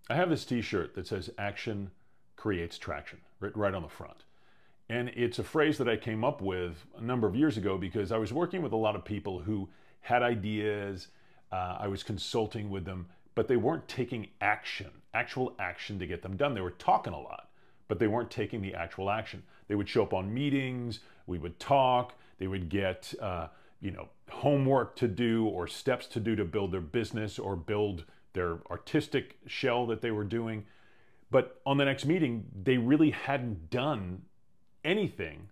I have this t-shirt that says action creates traction, right on the front. And it's a phrase that I came up with a number of years ago because I was working with a lot of people who had ideas. I was consulting with them, but they weren't taking action, actual action to get them done. They were talking a lot, but they weren't taking the actual action. They would show up on meetings, we would talk, they would get homework to do or steps to do to build their business or build their artistic shell that they were doing. But on the next meeting, they really hadn't done anything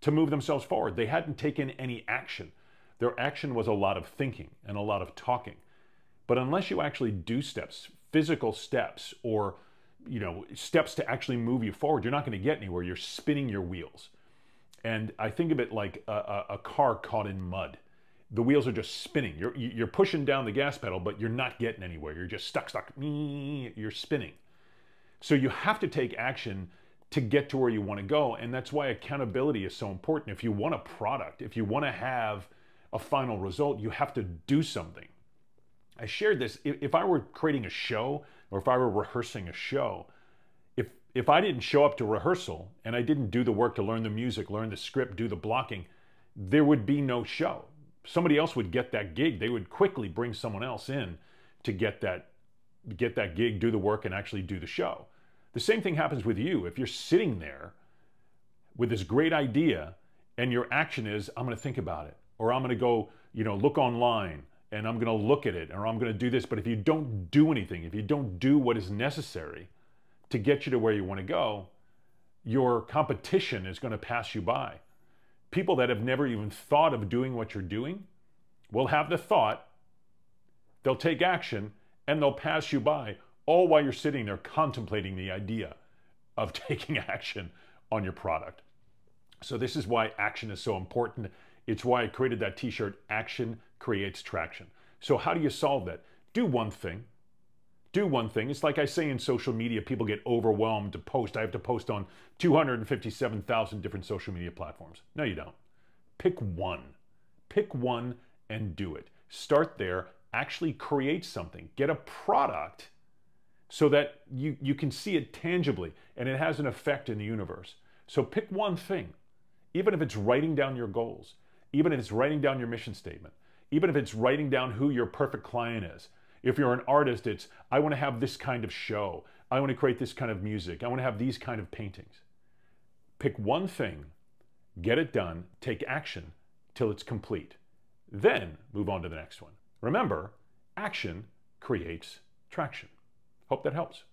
to move themselves forward. They hadn't taken any action. Their action was a lot of thinking and a lot of talking. But unless you actually do steps, physical steps, or steps to actually move you forward, you're not going to get anywhere. You're spinning your wheels. And I think of it like a car caught in mud. The wheels are just spinning. You're pushing down the gas pedal, but you're not getting anywhere. You're just stuck. You're spinning. So you have to take action to get to where you want to go. And that's why accountability is so important. If you want a product, if you want to have a final result, you have to do something. I shared this. If I were creating a show or if I were rehearsing a show, if I didn't show up to rehearsal and I didn't do the work to learn the music, learn the script, do the blocking, there would be no show. Somebody else would get that gig. They would quickly bring someone else in to get that gig, do the work, and actually do the show. The same thing happens with you. If you're sitting there with this great idea and your action is, I'm going to think about it, or I'm going to go, look online and I'm going to look at it, or I'm going to do this. But if you don't do anything, if you don't do what is necessary to get you to where you want to go, your competition is going to pass you by. People that have never even thought of doing what you're doing will have the thought, they'll take action, and they'll pass you by, all while you're sitting there contemplating the idea of taking action on your product. So this is why action is so important. It's why I created that t-shirt, Action Creates Traction. So how do you solve that? Do one thing. Do one thing. It's like I say in social media, people get overwhelmed to post. I have to post on 257,000 different social media platforms. No, you don't. Pick one. Pick one and do it. Start there. Actually create something. Get a product so that you can see it tangibly and it has an effect in the universe. So pick one thing, even if it's writing down your goals, even if it's writing down your mission statement, even if it's writing down who your perfect client is. If you're an artist, it's, I want to have this kind of show. I want to create this kind of music. I want to have these kind of paintings. Pick one thing, get it done, take action till it's complete. Then move on to the next one. Remember, action creates traction. Hope that helps.